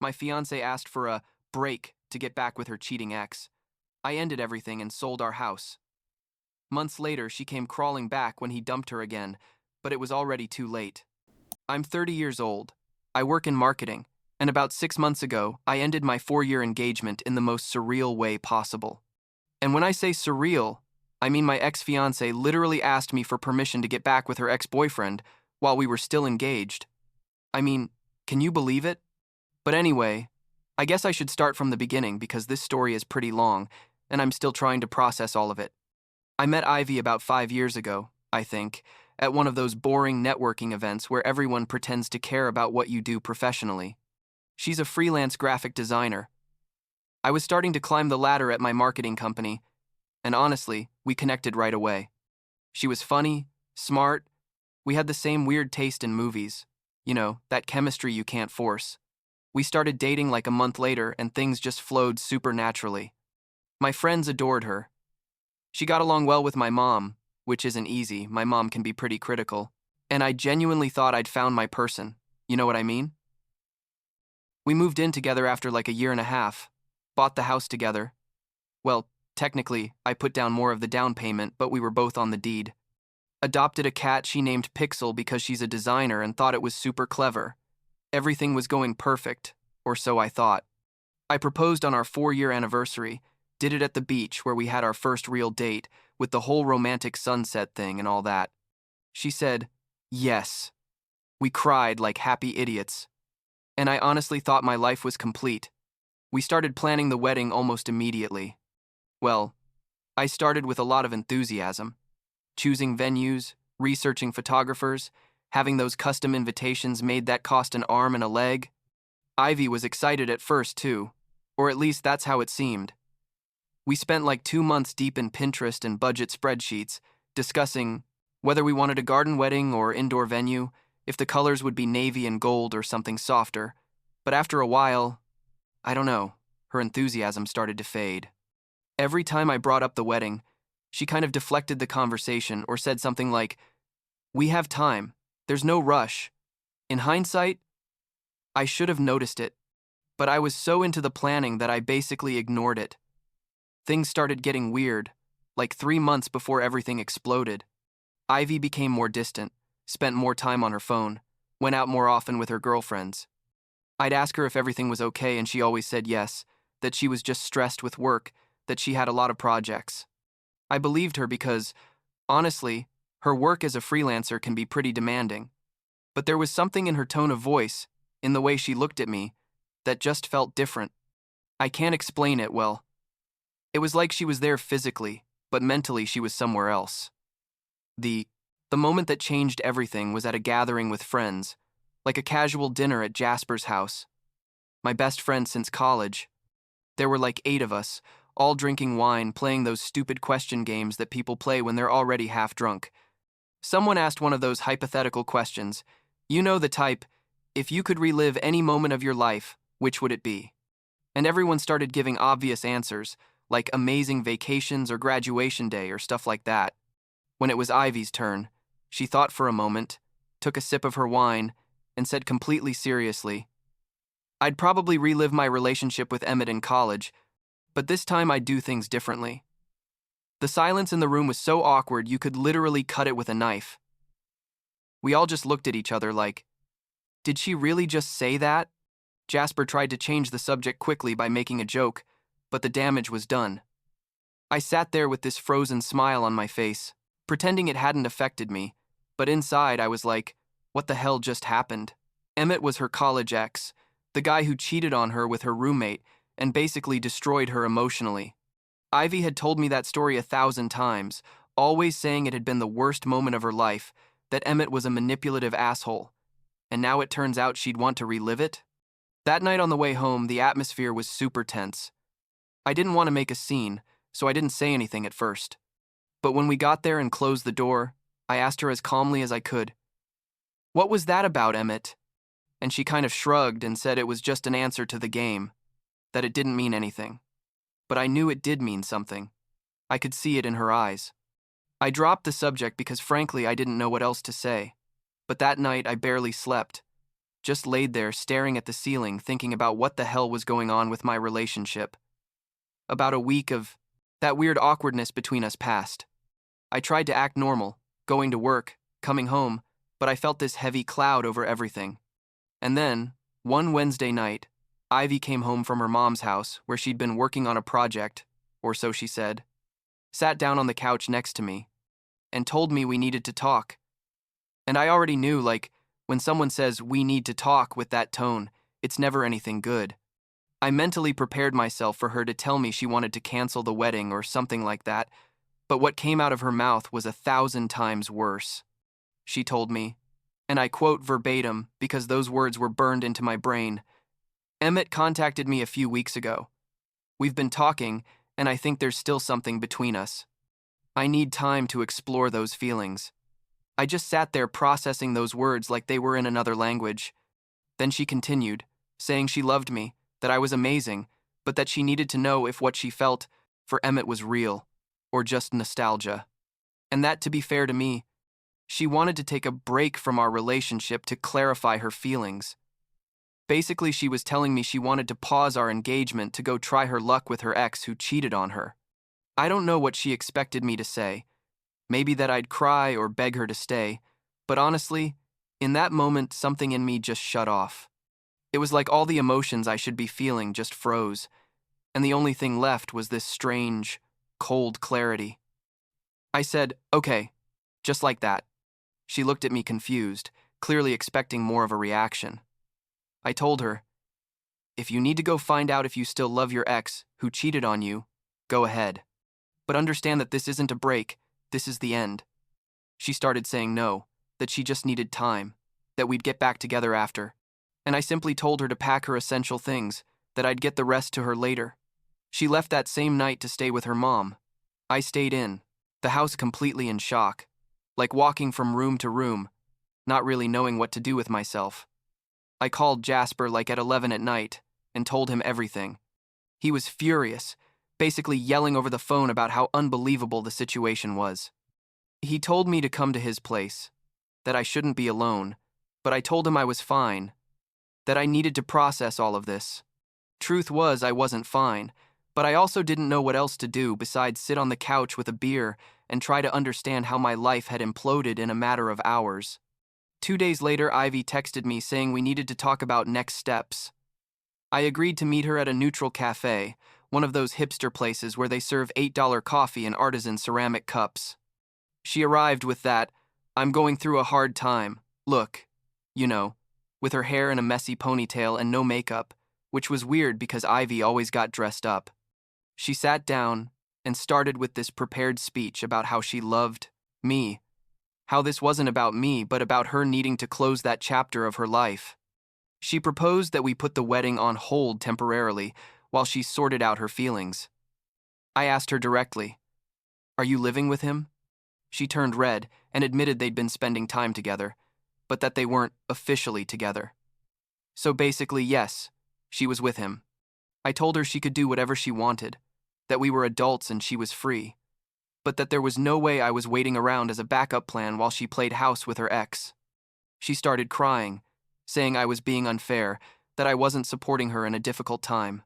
My fiancée asked for a break to get back with her cheating ex. I ended everything and sold our house. Months later, she came crawling back when he dumped her again, but it was already too late. I'm 30 years old. I work in marketing, and about 6 months ago, I ended my 4-year engagement in the most surreal way possible. And when I say surreal, I mean my ex-fiancée literally asked me for permission to get back with her ex-boyfriend while we were still engaged. I mean, can you believe it? But anyway, I guess I should start from the beginning because this story is pretty long, and I'm still trying to process all of it. I met Ivy about 5 years ago, I think, at one of those boring networking events where everyone pretends to care about what you do professionally. She's a freelance graphic designer. I was starting to climb the ladder at my marketing company, and honestly, we connected right away. She was funny, smart, we had the same weird taste in movies. You know, that chemistry you can't force. We started dating like a month later, and things just flowed super naturally. My friends adored her. She got along well with my mom, which isn't easy. My mom can be pretty critical. And I genuinely thought I'd found my person. You know what I mean? We moved in together after like a year and a half. Bought the house together. Well, technically, I put down more of the down payment, but we were both on the deed. Adopted a cat she named Pixel because she's a designer and thought it was super clever. Everything was going perfect, or so I thought. I proposed on our 4-year anniversary, did it at the beach where we had our first real date, with the whole romantic sunset thing and all that. She said, yes. We cried like happy idiots. And I honestly thought my life was complete. We started planning the wedding almost immediately. Well, I started with a lot of enthusiasm. Choosing venues, researching photographers, having those custom invitations made that cost an arm and a leg. Ivy was excited at first too, or at least that's how it seemed. We spent like 2 months deep in Pinterest and budget spreadsheets, discussing whether we wanted a garden wedding or indoor venue, if the colors would be navy and gold or something softer. But after a while, I don't know, her enthusiasm started to fade. Every time I brought up the wedding, she kind of deflected the conversation or said something like, we have time, there's no rush. In hindsight, I should have noticed it, but I was so into the planning that I basically ignored it. Things started getting weird, like 3 months before everything exploded. Ivy became more distant, spent more time on her phone, went out more often with her girlfriends. I'd ask her if everything was okay and she always said yes, that she was just stressed with work, that she had a lot of projects. I believed her because, honestly, her work as a freelancer can be pretty demanding. But there was something in her tone of voice, in the way she looked at me, that just felt different. I can't explain it well. It was like she was there physically, but mentally she was somewhere else. The moment that changed everything was at a gathering with friends, like a casual dinner at Jasper's house. My best friend since college. There were like 8 of us, all drinking wine, playing those stupid question games that people play when they're already half drunk. Someone asked one of those hypothetical questions. You know the type, if you could relive any moment of your life, which would it be? And everyone started giving obvious answers, like amazing vacations or graduation day or stuff like that. When it was Ivy's turn, she thought for a moment, took a sip of her wine, and said completely seriously, I'd probably relive my relationship with Emmett in college, but this time I'd do things differently. The silence in the room was so awkward you could literally cut it with a knife. We all just looked at each other like, did she really just say that? Jasper tried to change the subject quickly by making a joke, but the damage was done. I sat there with this frozen smile on my face, pretending it hadn't affected me, but inside I was like, what the hell just happened? Emmett was her college ex, the guy who cheated on her with her roommate and basically destroyed her emotionally. Ivy had told me that story 1,000 times, always saying it had been the worst moment of her life, that Emmett was a manipulative asshole. And now it turns out she'd want to relive it? That night on the way home, the atmosphere was super tense. I didn't want to make a scene, so I didn't say anything at first. But when we got there and closed the door, I asked her as calmly as I could, what was that about, Emmett? And she kind of shrugged and said it was just an answer to the game, that it didn't mean anything. But I knew it did mean something. I could see it in her eyes. I dropped the subject because frankly I didn't know what else to say. But that night I barely slept. just laid there staring at the ceiling thinking about what the hell was going on with my relationship. About a week of that weird awkwardness between us passed. I tried to act normal, going to work, coming home, but I felt this heavy cloud over everything. And then, one Wednesday night, Ivy came home from her mom's house where she'd been working on a project, or so she said, sat down on the couch next to me, and told me we needed to talk. And I already knew, like, when someone says we need to talk with that tone, it's never anything good. I mentally prepared myself for her to tell me she wanted to cancel the wedding or something like that, but what came out of her mouth was 1,000 times worse. She told me, and I quote verbatim because those words were burned into my brain, "Emmett contacted me a few weeks ago. We've been talking, and I think there's still something between us. I need time to explore those feelings." I just sat there processing those words like they were in another language. Then she continued, saying she loved me, that I was amazing, but that she needed to know if what she felt for Emmett was real, or just nostalgia. And that, to be fair to me, she wanted to take a break from our relationship to clarify her feelings. Basically, she was telling me she wanted to pause our engagement to go try her luck with her ex who cheated on her. I don't know what she expected me to say. Maybe that I'd cry or beg her to stay, but honestly, in that moment, something in me just shut off. It was like all the emotions I should be feeling just froze, and the only thing left was this strange, cold clarity. I said, "Okay," just like that. She looked at me confused, clearly expecting more of a reaction. I told her, "If you need to go find out if you still love your ex who cheated on you, go ahead. But understand that this isn't a break, this is the end." She started saying no, that she just needed time, that we'd get back together after. And I simply told her to pack her essential things, that I'd get the rest to her later. She left that same night to stay with her mom. I stayed in, the house completely in shock, like walking from room to room, not really knowing what to do with myself. I called Jasper like at 11 at night and told him everything. He was furious, basically yelling over the phone about how unbelievable the situation was. He told me to come to his place, that I shouldn't be alone, but I told him I was fine, that I needed to process all of this. Truth was, I wasn't fine, but I also didn't know what else to do besides sit on the couch with a beer and try to understand how my life had imploded in a matter of hours. 2 days later, Ivy texted me saying we needed to talk about next steps. I agreed to meet her at a neutral cafe, one of those hipster places where they serve $8 coffee in artisan ceramic cups. She arrived with that, "I'm going through a hard time" look, you know, with her hair in a messy ponytail and no makeup, which was weird because Ivy always got dressed up. She sat down and started with this prepared speech about how she loved me, how this wasn't about me but about her needing to close that chapter of her life. She proposed that we put the wedding on hold temporarily while she sorted out her feelings. I asked her directly, "Are you living with him?" She turned red and admitted they'd been spending time together, but that they weren't officially together. So basically, yes, she was with him. I told her she could do whatever she wanted, that we were adults and she was free, but that there was no way I was waiting around as a backup plan while she played house with her ex. She started crying, saying I was being unfair, that I wasn't supporting her in a difficult time.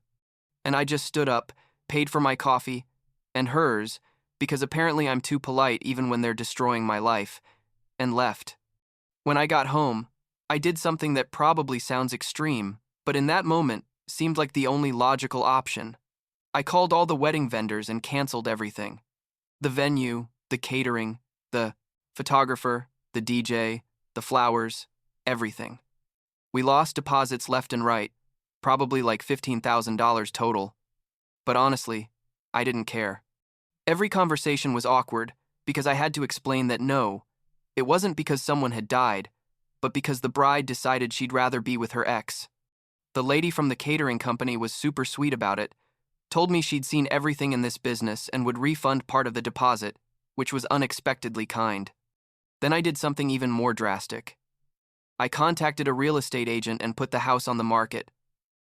And I just stood up, paid for my coffee, and hers, because apparently I'm too polite even when they're destroying my life, and left. When I got home, I did something that probably sounds extreme, but in that moment seemed like the only logical option. I called all the wedding vendors and canceled everything. The venue, the catering, the photographer, the DJ, the flowers, everything. We lost deposits left and right, probably like $15,000 total. But honestly, I didn't care. Every conversation was awkward because I had to explain that no, it wasn't because someone had died, but because the bride decided she'd rather be with her ex. The lady from the catering company was super sweet about it, told me she'd seen everything in this business and would refund part of the deposit, which was unexpectedly kind. Then I did something even more drastic. I contacted a real estate agent and put the house on the market.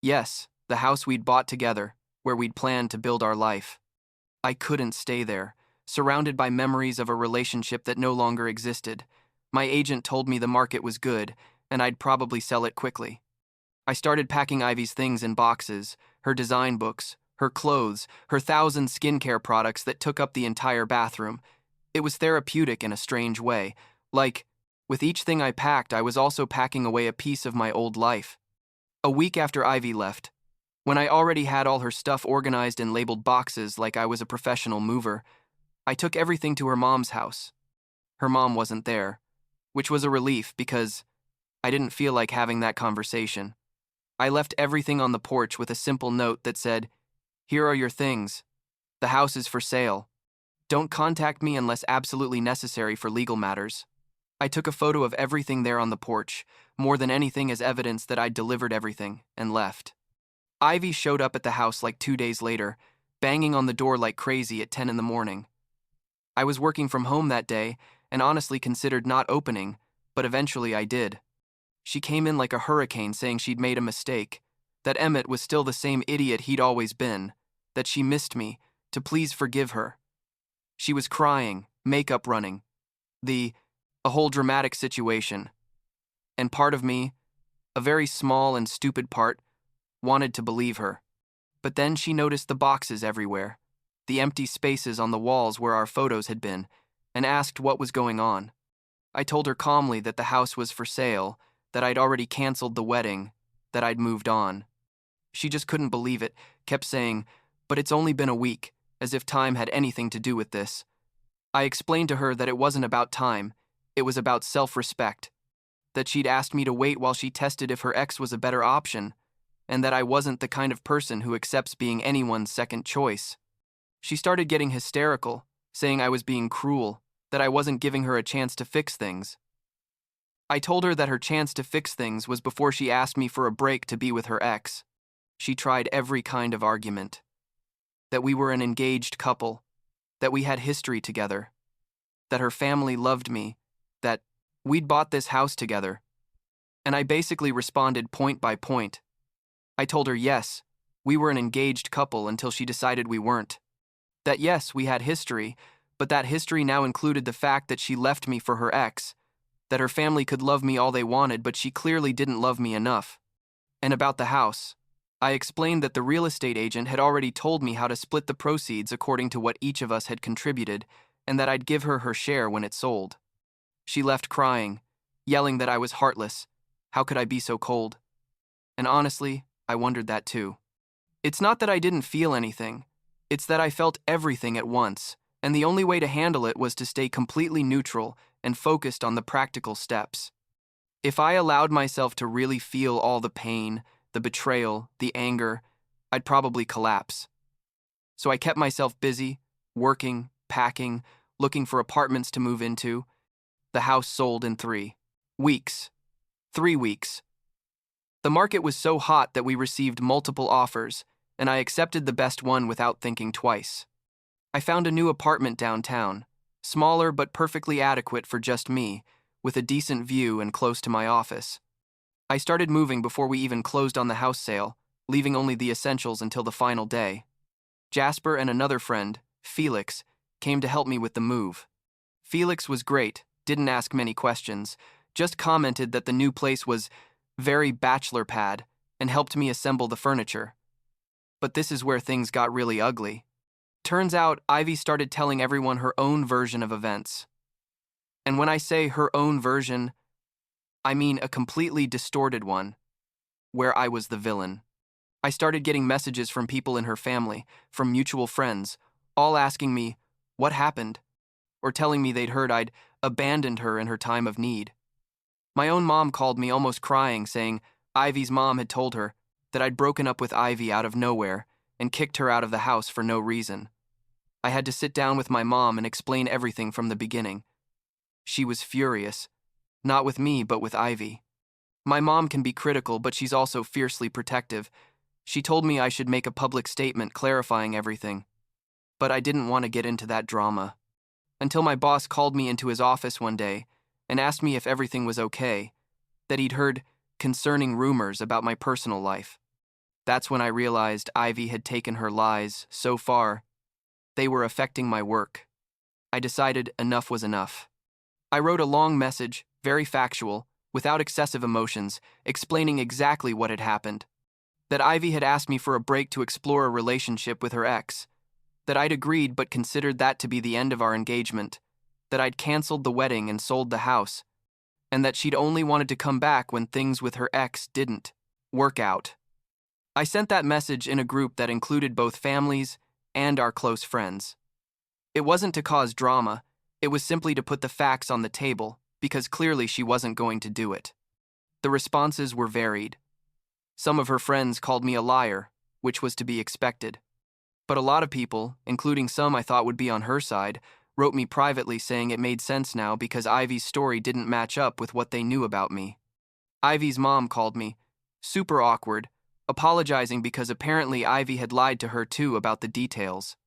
Yes, the house we'd bought together, where we'd planned to build our life. I couldn't stay there, surrounded by memories of a relationship that no longer existed. My agent told me the market was good, and I'd probably sell it quickly. I started packing Ivy's things in boxes, her design books, her clothes, her 1,000 skincare products that took up the entire bathroom. It was therapeutic in a strange way. Like, with each thing I packed, I was also packing away a piece of my old life. A week after Ivy left, when I already had all her stuff organized in labeled boxes like I was a professional mover, I took everything to her mom's house. Her mom wasn't there, which was a relief because I didn't feel like having that conversation. I left everything on the porch with a simple note that said, "Here are your things. The house is for sale. Don't contact me unless absolutely necessary for legal matters." I took a photo of everything there on the porch, more than anything as evidence that I'd delivered everything, and left. Ivy showed up at the house like 2 days later, banging on the door like crazy at 10 in the morning. I was working from home that day and honestly considered not opening, but eventually I did. She came in like a hurricane saying she'd made a mistake, that Emmett was still the same idiot he'd always been, that she missed me, to please forgive her. She was crying, makeup running, a whole dramatic situation. And part of me, a very small and stupid part, wanted to believe her. But then she noticed the boxes everywhere, the empty spaces on the walls where our photos had been, and asked what was going on. I told her calmly that the house was for sale, that I'd already canceled the wedding, that I'd moved on. She just couldn't believe it, kept saying, "But it's only been a week," as if time had anything to do with this. I explained to her that it wasn't about time, it was about self-respect, that she'd asked me to wait while she tested if her ex was a better option, and that I wasn't the kind of person who accepts being anyone's second choice. She started getting hysterical, saying I was being cruel, that I wasn't giving her a chance to fix things. I told her that her chance to fix things was before she asked me for a break to be with her ex. She tried every kind of argument. That we were an engaged couple, that we had history together, that her family loved me, that we'd bought this house together. And I basically responded point by point. I told her yes, we were an engaged couple until she decided we weren't. That yes, we had history, but that history now included the fact that she left me for her ex, that her family could love me all they wanted, but she clearly didn't love me enough. And about the house, I explained that the real estate agent had already told me how to split the proceeds according to what each of us had contributed, and that I'd give her her share when it sold. She left crying, yelling that I was heartless. How could I be so cold? And honestly, I wondered that too. It's not that I didn't feel anything, it's that I felt everything at once, and the only way to handle it was to stay completely neutral and focused on the practical steps. If I allowed myself to really feel all the pain, the betrayal, the anger, I'd probably collapse. So I kept myself busy, working, packing, looking for apartments to move into. The house sold in 3 weeks. 3 weeks. The market was so hot that we received multiple offers, and I accepted the best one without thinking twice. I found a new apartment downtown, smaller but perfectly adequate for just me, with a decent view and close to my office. I started moving before we even closed on the house sale, leaving only the essentials until the final day. Jasper and another friend, Felix, came to help me with the move. Felix was great, didn't ask many questions, just commented that the new place was very bachelor pad and helped me assemble the furniture. But this is where things got really ugly. Turns out Ivy started telling everyone her own version of events. And when I say her own version, I mean a completely distorted one, where I was the villain. I started getting messages from people in her family, from mutual friends, all asking me, what happened? Or telling me they'd heard I'd abandoned her in her time of need. My own mom called me almost crying, saying Ivy's mom had told her that I'd broken up with Ivy out of nowhere and kicked her out of the house for no reason. I had to sit down with my mom and explain everything from the beginning. She was furious, not with me but with Ivy. My mom can be critical, but she's also fiercely protective. She told me I should make a public statement clarifying everything. But I didn't want to get into that drama. Until my boss called me into his office one day and asked me if everything was okay, that he'd heard concerning rumors about my personal life. That's when I realized Ivy had taken her lies so far. They were affecting my work. I decided enough was enough. I wrote a long message, very factual, without excessive emotions, explaining exactly what had happened. That Ivy had asked me for a break to explore a relationship with her ex. That I'd agreed but considered that to be the end of our engagement. That I'd canceled the wedding and sold the house. And that she'd only wanted to come back when things with her ex didn't work out. I sent that message in a group that included both families and our close friends. It wasn't to cause drama, it was simply to put the facts on the table, because clearly she wasn't going to do it. The responses were varied. Some of her friends called me a liar, which was to be expected. But a lot of people, including some I thought would be on her side, wrote me privately saying it made sense now because Ivy's story didn't match up with what they knew about me. Ivy's mom called me, super awkward, apologizing because apparently Ivy had lied to her too about the details.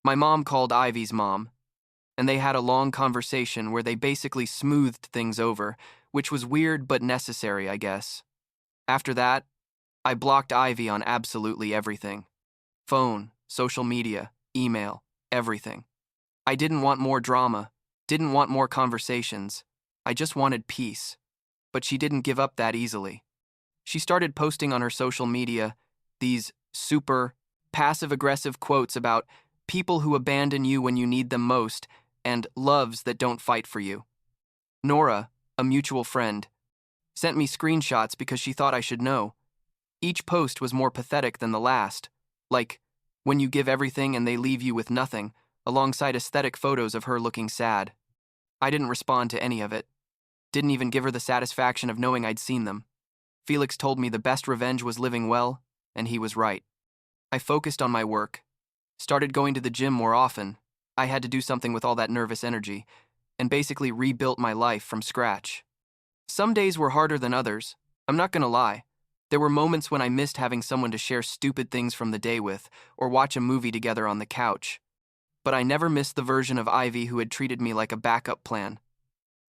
My mom called Ivy's mom, and they had a long conversation where they basically smoothed things over, which was weird but necessary, I guess. After that, I blocked Ivy on absolutely everything. Phone, social media, email, everything. I didn't want more drama, didn't want more conversations. I just wanted peace. But she didn't give up that easily. She started posting on her social media these super passive-aggressive quotes about people who abandon you when you need them most and loves that don't fight for you. Nora, a mutual friend, sent me screenshots because she thought I should know. Each post was more pathetic than the last, like when you give everything and they leave you with nothing, alongside aesthetic photos of her looking sad. I didn't respond to any of it. Didn't even give her the satisfaction of knowing I'd seen them. Felix told me the best revenge was living well, and he was right. I focused on my work, started going to the gym more often. I had to do something with all that nervous energy, and basically rebuilt my life from scratch. Some days were harder than others, I'm not gonna lie. There were moments when I missed having someone to share stupid things from the day with, or watch a movie together on the couch. But I never missed the version of Ivy who had treated me like a backup plan.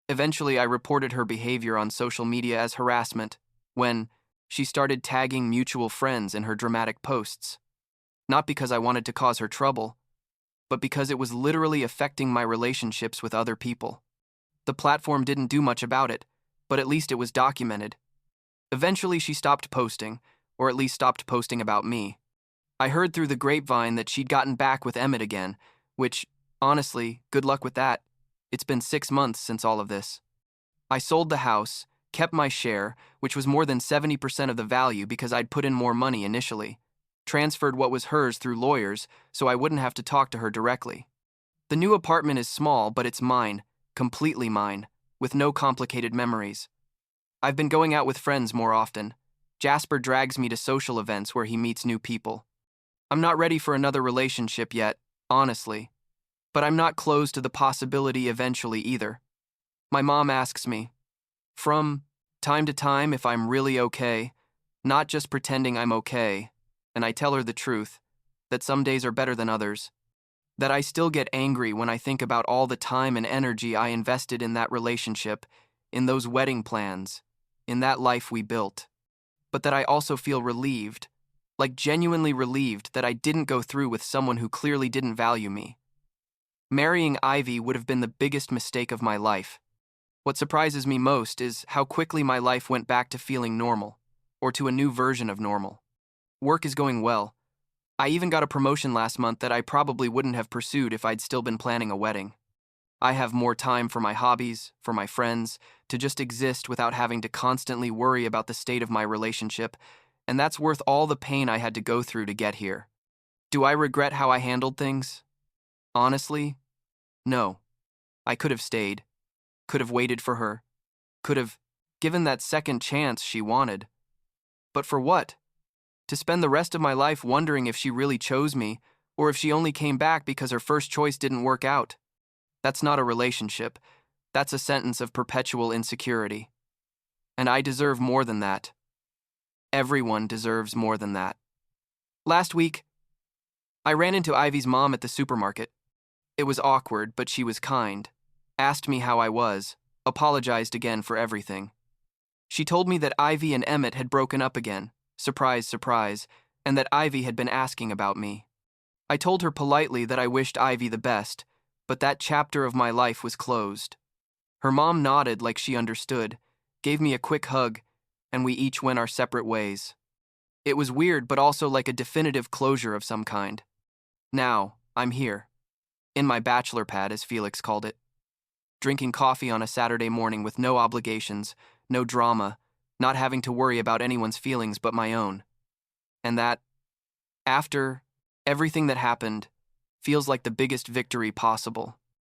Eventually, I reported her behavior on social media as harassment when she started tagging mutual friends in her dramatic posts. Not because I wanted to cause her trouble, but because it was literally affecting my relationships with other people. The platform didn't do much about it, but at least it was documented. Eventually, she stopped posting, or at least stopped posting about me. I heard through the grapevine that she'd gotten back with Emmett again, which, honestly, good luck with that. It's been 6 months since all of this. I sold the house, kept my share, which was more than 70% of the value because I'd put in more money initially, transferred what was hers through lawyers so I wouldn't have to talk to her directly. The new apartment is small, but it's mine, completely mine, with no complicated memories. I've been going out with friends more often. Jasper drags me to social events where he meets new people. I'm not ready for another relationship yet, honestly. But I'm not closed to the possibility eventually either. My mom asks me, from time to time, if I'm really okay, not just pretending I'm okay, and I tell her the truth, that some days are better than others, that I still get angry when I think about all the time and energy I invested in that relationship, in those wedding plans, in that life we built, but that I also feel relieved, like genuinely relieved that I didn't go through with someone who clearly didn't value me. Marrying Ivy would have been the biggest mistake of my life. What surprises me most is how quickly my life went back to feeling normal, or to a new version of normal. Work is going well. I even got a promotion last month that I probably wouldn't have pursued if I'd still been planning a wedding. I have more time for my hobbies, for my friends, to just exist without having to constantly worry about the state of my relationship, and that's worth all the pain I had to go through to get here. Do I regret how I handled things? Honestly, no. I could have stayed, could have waited for her, could have given that second chance she wanted. But for what? To spend the rest of my life wondering if she really chose me, or if she only came back because her first choice didn't work out. That's not a relationship. That's a sentence of perpetual insecurity. And I deserve more than that. Everyone deserves more than that. Last week, I ran into Ivy's mom at the supermarket. It was awkward, but she was kind. Asked me how I was, apologized again for everything. She told me that Ivy and Emmett had broken up again, surprise, surprise, and that Ivy had been asking about me. I told her politely that I wished Ivy the best, but that chapter of my life was closed. Her mom nodded like she understood, gave me a quick hug, and we each went our separate ways. It was weird, but also like a definitive closure of some kind. Now, I'm here. In my bachelor pad, as Felix called it. Drinking coffee on a Saturday morning with no obligations, no drama, not having to worry about anyone's feelings but my own. And that, after everything that happened, feels like the biggest victory possible.